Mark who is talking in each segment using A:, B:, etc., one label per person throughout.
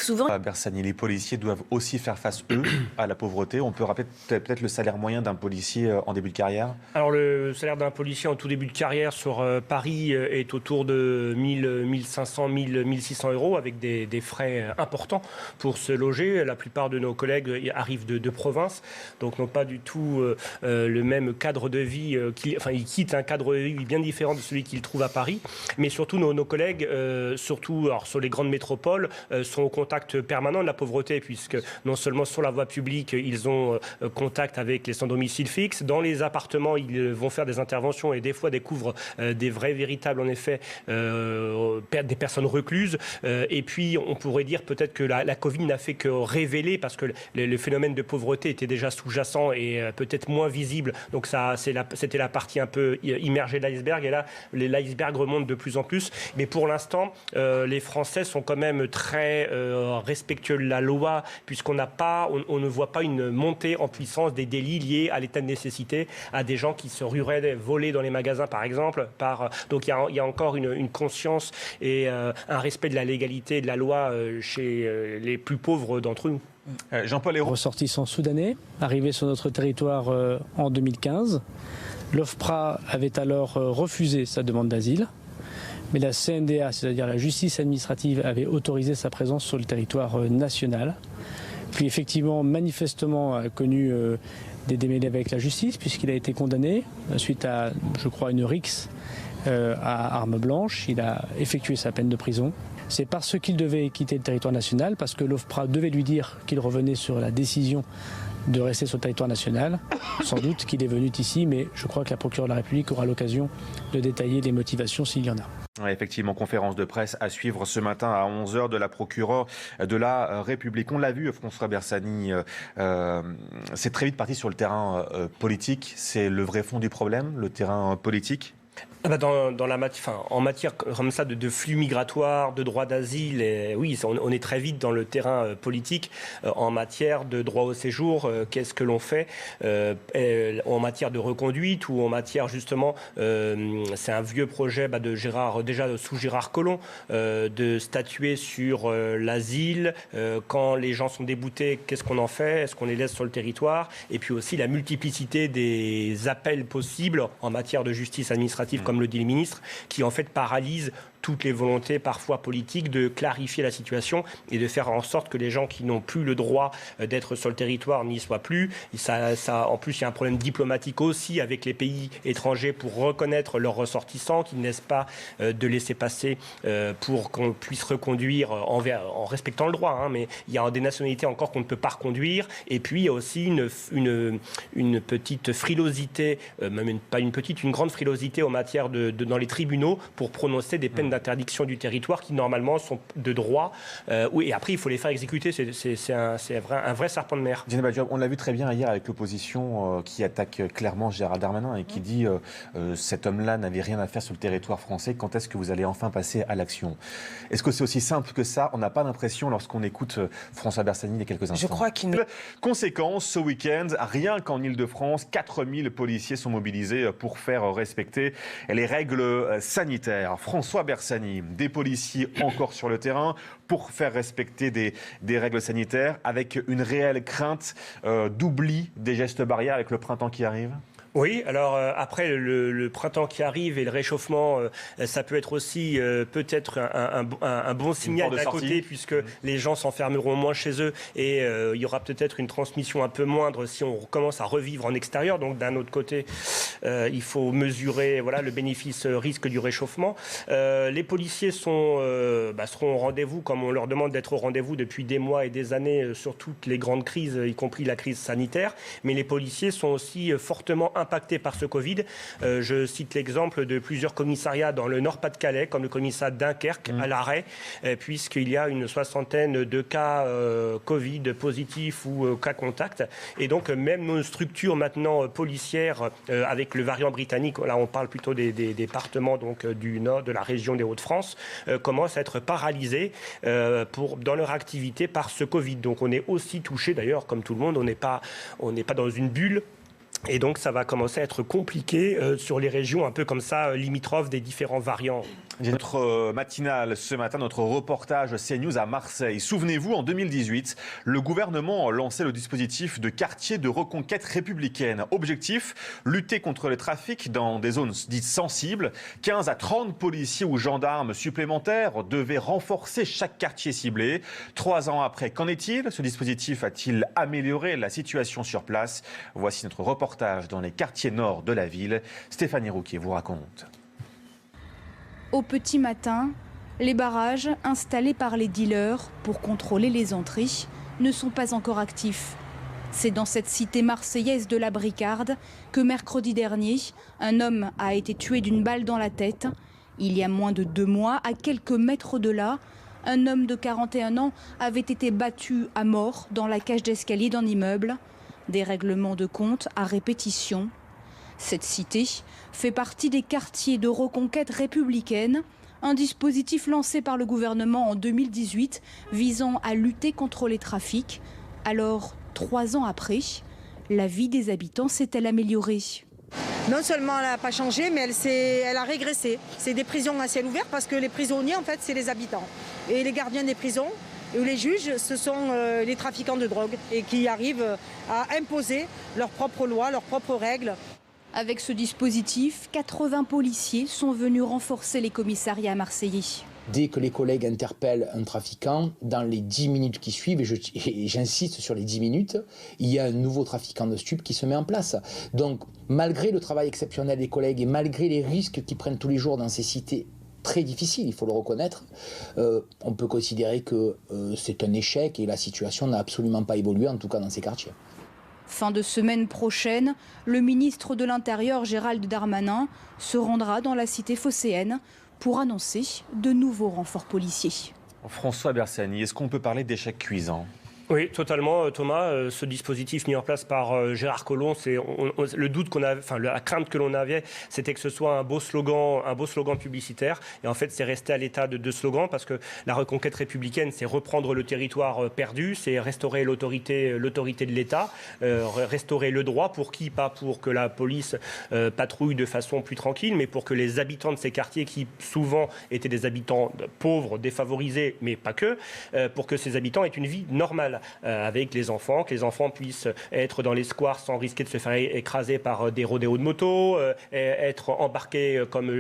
A: Souvent,
B: Bersani, les policiers doivent aussi faire face, eux, à la pauvreté. On peut rappeler peut-être le salaire moyen d'un policier en début de carrière.
C: Alors le salaire d'un policier en tout début de carrière sur Paris est autour de 1500, 1600 euros avec des frais importants pour se loger. La plupart de nos collègues arrivent de province, donc n'ont pas du tout le même cadre de vie. Ils quittent un cadre de vie bien différent de celui qu'ils trouvent à Paris. Mais surtout, nos collègues, surtout alors, sur les grandes métropoles, sont au contact permanent de la pauvreté, puisque non seulement sur la voie publique, ils ont contact avec les sans domicile fixe. Dans les appartements, ils vont faire des interventions et des fois découvrent des vrais, véritables, en effet, des personnes recluses. Et puis, on pourrait dire peut-être que la Covid n'a fait que révéler, parce que le phénomène de pauvreté était déjà sous-jacent et peut-être moins visible. Donc, c'était la partie un peu immergée de l'iceberg. Et là, l'iceberg remonte de plus en plus. Mais pour l'instant, les Français sont quand même très respectueux de la loi, puisqu'on on ne voit pas une montée en puissance des délits liés à l'état de nécessité, à des gens qui se rueraient voler dans les magasins, par exemple. Donc il y a encore une conscience et un respect de la légalité et de la loi chez les plus pauvres d'entre nous.
B: Jean-Paul Ayrault.
D: Ressortissant soudanais, arrivé sur notre territoire en 2015. L'OFPRA avait alors refusé sa demande d'asile. Mais la CNDA, c'est-à-dire la justice administrative, avait autorisé sa présence sur le territoire national. Puis effectivement, manifestement, a connu des démêlés avec la justice, puisqu'il a été condamné suite à, je crois, une rixe à arme blanche. Il a effectué sa peine de prison. C'est parce qu'il devait quitter le territoire national, parce que l'OFPRA devait lui dire qu'il revenait sur la décision de rester sur le territoire national. Sans doute qu'il est venu ici, mais je crois que la procureure de la République aura l'occasion de détailler les motivations s'il y en a.
B: Ouais, effectivement, conférence de presse à suivre ce matin à 11h de la procureure de la République. On l'a vu, François Bersani, c'est très vite parti sur le terrain politique. C'est le vrai fond du problème, le terrain politique.
C: En matière comme ça de flux migratoires, de droit d'asile, oui, on est très vite dans le terrain politique. En matière de droit au séjour, qu'est-ce que l'on fait en matière de reconduite ou en matière justement, c'est un vieux projet déjà sous Gérard Collomb, de statuer sur l'asile. Quand les gens sont déboutés, qu'est-ce qu'on en fait? Est-ce qu'on les laisse sur le territoire? Et puis aussi la multiplicité des appels possibles en matière de justice administrative, comme le dit le ministre, qui en fait paralyse toutes les volontés parfois politiques de clarifier la situation et de faire en sorte que les gens qui n'ont plus le droit d'être sur le territoire n'y soient plus. En plus, il y a un problème diplomatique aussi avec les pays étrangers pour reconnaître leurs ressortissants, qui ne laissent pas de laisser passer pour qu'on puisse reconduire en respectant le droit. Mais il y a des nationalités encore qu'on ne peut pas reconduire. Et puis, il y a aussi une petite frilosité, même pas une petite, une grande frilosité en matière dans les tribunaux pour prononcer des peines d'interdiction du territoire qui normalement sont de droit. Et après, il faut les faire exécuter. C'est un vrai serpent de mer.
B: On l'a vu très bien hier avec l'opposition qui attaque clairement Gérald Darmanin et qui dit cet homme-là n'avait rien à faire sur le territoire français. Quand est-ce que vous allez enfin passer à l'action? Est-ce que c'est aussi simple que ça? On n'a pas l'impression lorsqu'on écoute François Bersani il y a quelques instants.
A: je crois qu'il
B: Conséquence, ce week-end, rien qu'en Ile-de-France, 4000 policiers sont mobilisés pour faire respecter les règles sanitaires. François Bersani, des policiers encore sur le terrain pour faire respecter des règles sanitaires avec une réelle crainte d'oubli des gestes barrières avec le printemps qui arrive?
C: Oui, alors après le printemps qui arrive et le réchauffement, ça peut être aussi peut-être un bon signal d'un côté, puisque les gens s'enfermeront moins chez eux et il y aura peut-être une transmission un peu moindre si on commence à revivre en extérieur. Donc d'un autre côté, il faut mesurer le bénéfice-risque du réchauffement. Les policiers seront au rendez-vous, comme on leur demande d'être au rendez-vous depuis des mois et des années sur toutes les grandes crises, y compris la crise sanitaire. Mais les policiers sont aussi fortement impactés par ce Covid. Je cite l'exemple de plusieurs commissariats dans le Nord-Pas-de-Calais, comme le commissariat de Dunkerque, à l'arrêt, puisqu'il y a une 60aine de cas Covid positifs ou cas contacts. Et donc, même nos structures maintenant policières, avec le variant britannique, là on parle plutôt des départements donc, du Nord, de la région des Hauts-de-France, commencent à être paralysées dans leur activité par ce Covid. Donc on est aussi touché, d'ailleurs, comme tout le monde, on n'est pas dans une bulle. Et donc, ça va commencer à être compliqué sur les régions un peu comme ça, limitrophes des différents variants.
B: Notre matinale ce matin, notre reportage CNews à Marseille. Souvenez-vous, en 2018, le gouvernement a lancé le dispositif de quartier de reconquête républicaine. Objectif, lutter contre les trafics dans des zones dites sensibles. 15 à 30 policiers ou gendarmes supplémentaires devaient renforcer chaque quartier ciblé. 3 ans après, qu'en est-il? Ce dispositif a-t-il amélioré la situation sur place? Voici notre reportage dans les quartiers nord de la ville. Stéphanie Rouquier vous raconte.
A: Au petit matin, les barrages installés par les dealers pour contrôler les entrées ne sont pas encore actifs. C'est dans cette cité marseillaise de la Bricarde que mercredi dernier, un homme a été tué d'une balle dans la tête. Il y a moins de 2 mois, à quelques mètres de là, un homme de 41 ans avait été battu à mort dans la cage d'escalier d'un immeuble. Des règlements de compte à répétition. Cette cité fait partie des quartiers de reconquête républicaine, un dispositif lancé par le gouvernement en 2018 visant à lutter contre les trafics. Alors, 3 ans après, la vie des habitants s'est-elle améliorée?
E: Non seulement elle n'a pas changé, mais elle a régressé. C'est des prisons à ciel ouvert parce que les prisonniers, en fait, c'est les habitants. Et les gardiens des prisons, ou les juges, ce sont les trafiquants de drogue et qui arrivent à imposer leurs propres lois, leurs propres règles.
A: Avec ce dispositif, 80 policiers sont venus renforcer les commissariats marseillais.
F: Dès que les collègues interpellent un trafiquant, dans les 10 minutes qui suivent, et j'insiste sur les 10 minutes, il y a un nouveau trafiquant de stupes qui se met en place. Donc, malgré le travail exceptionnel des collègues et malgré les risques qu'ils prennent tous les jours dans ces cités très difficiles, il faut le reconnaître, on peut considérer que c'est un échec et la situation n'a absolument pas évolué, en tout cas dans ces quartiers.
A: Fin de semaine prochaine, le ministre de l'Intérieur Gérald Darmanin se rendra dans la cité phocéenne pour annoncer de nouveaux renforts policiers.
B: François Bersani, est-ce qu'on peut parler d'échec cuisant?
C: Oui, totalement, Thomas. Ce dispositif mis en place par Gérard Collomb, le doute qu'on avait, enfin la crainte que l'on avait, c'était que ce soit un beau slogan publicitaire. Et en fait, c'est resté à l'état de slogan parce que la reconquête républicaine, c'est reprendre le territoire perdu, c'est restaurer l'autorité de l'État, restaurer le droit. Pour qui? Pas pour que la police patrouille de façon plus tranquille, mais pour que les habitants de ces quartiers, qui souvent étaient des habitants pauvres, défavorisés, mais pas que, pour que ces habitants aient une vie normale. Avec les enfants, que les enfants puissent être dans les squares sans risquer de se faire écraser par des rodéos de moto, être embarqués comme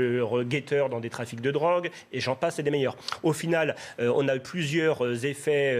C: guetteurs dans des trafics de drogue, et j'en passe et des meilleurs. Au final, on a eu plusieurs effets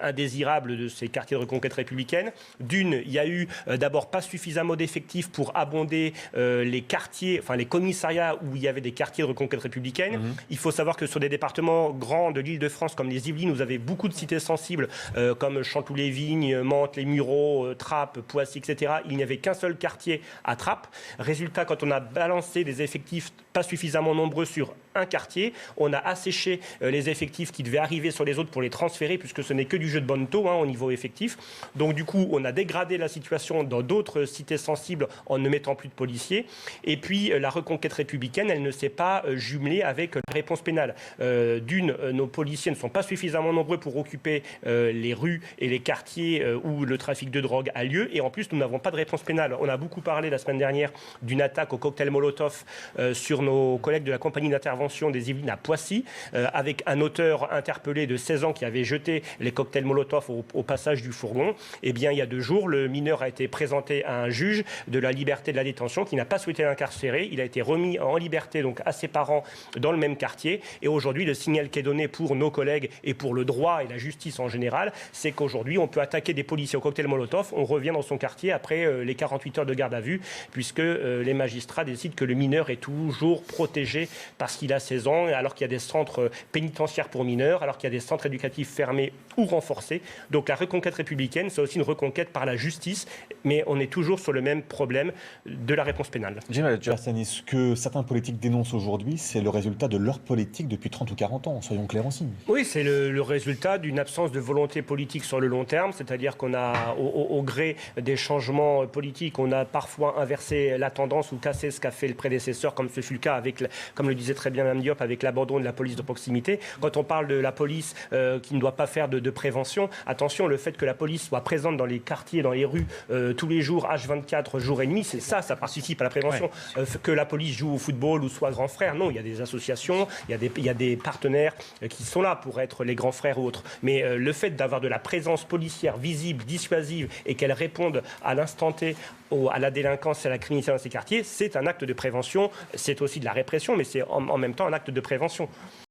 C: indésirables de ces quartiers de reconquête républicaine. D'une, il y a eu d'abord pas suffisamment d'effectifs pour abonder les quartiers, enfin les commissariats où il y avait des quartiers de reconquête républicaine. Il faut savoir que sur des départements grands de l'Île-de-France comme les Yvelines, vous avez beaucoup de cités sensibles comme Chanteloup-les-Vignes, Mantes, les Mureaux, Trappes, Poissy, etc. Il n'y avait qu'un seul quartier à Trappes. Résultat, quand on a balancé des effectifs pas suffisamment nombreux sur un quartier, on a asséché les effectifs qui devaient arriver sur les autres pour les transférer, puisque ce n'est que du jeu de bonneteau au niveau effectif. Donc du coup, on a dégradé la situation dans d'autres cités sensibles en ne mettant plus de policiers. Et puis, la reconquête républicaine, elle ne s'est pas jumelée avec la réponse pénale. D'une, nos policiers ne sont pas suffisamment nombreux pour occuper les rues et les quartiers où le trafic de drogue a lieu. Et en plus, nous n'avons pas de réponse pénale. On a beaucoup parlé la semaine dernière d'une attaque au cocktail Molotov sur nos collègues de la compagnie d'intervention des Yvelines à Poissy, avec un auteur interpellé de 16 ans qui avait jeté les cocktails Molotov au passage du fourgon. Eh bien, il y a 2 jours, le mineur a été présenté à un juge de la liberté de la détention qui n'a pas souhaité l'incarcérer. Il a été remis en liberté donc à ses parents dans le même quartier. Et aujourd'hui, le signal qui est donné pour nos collègues et pour le droit et la justice en général, c'est qu'aujourd'hui, on peut attaquer des policiers au cocktail Molotov. On revient dans son quartier après les 48 heures de garde à vue, puisque les magistrats décident que le mineur est toujours protégé parce qu'il a 16 ans, alors qu'il y a des centres pénitentiaires pour mineurs, alors qu'il y a des centres éducatifs fermés ou renforcés. Donc la reconquête républicaine, c'est aussi une reconquête par la justice, mais on est toujours sur le même problème de la réponse pénale.
B: Ce que certains politiques dénoncent aujourd'hui, c'est le résultat de leur politique depuis 30 ou 40 ans, soyons clairs aussi.
C: Oui, c'est le résultat d'une absence de volonté politique sur le long terme, c'est-à-dire qu'on a, au gré des changements politiques, on a parfois inversé la tendance ou cassé ce qu'a fait le prédécesseur, comme ce fut le cas avec, comme le disait très bien Mme Diop, avec l'abandon de la police de proximité. Quand on parle de la police qui ne doit pas faire de prévention, attention, le fait que la police soit présente dans les quartiers, dans les rues, tous les jours, H24, jour et nuit, ça participe à la prévention. Ouais. Que la police joue au football ou soit grand frère, non, il y a des associations, il y a des partenaires qui sont là pour être les grands frères ou autres. Mais le fait d'avoir de la présence policière visible, dissuasive, et qu'elle réponde à l'instant T à la délinquance et à la criminalité dans ces quartiers, c'est un acte de prévention, c'est aussi de la répression, mais c'est en même temps un acte de prévention.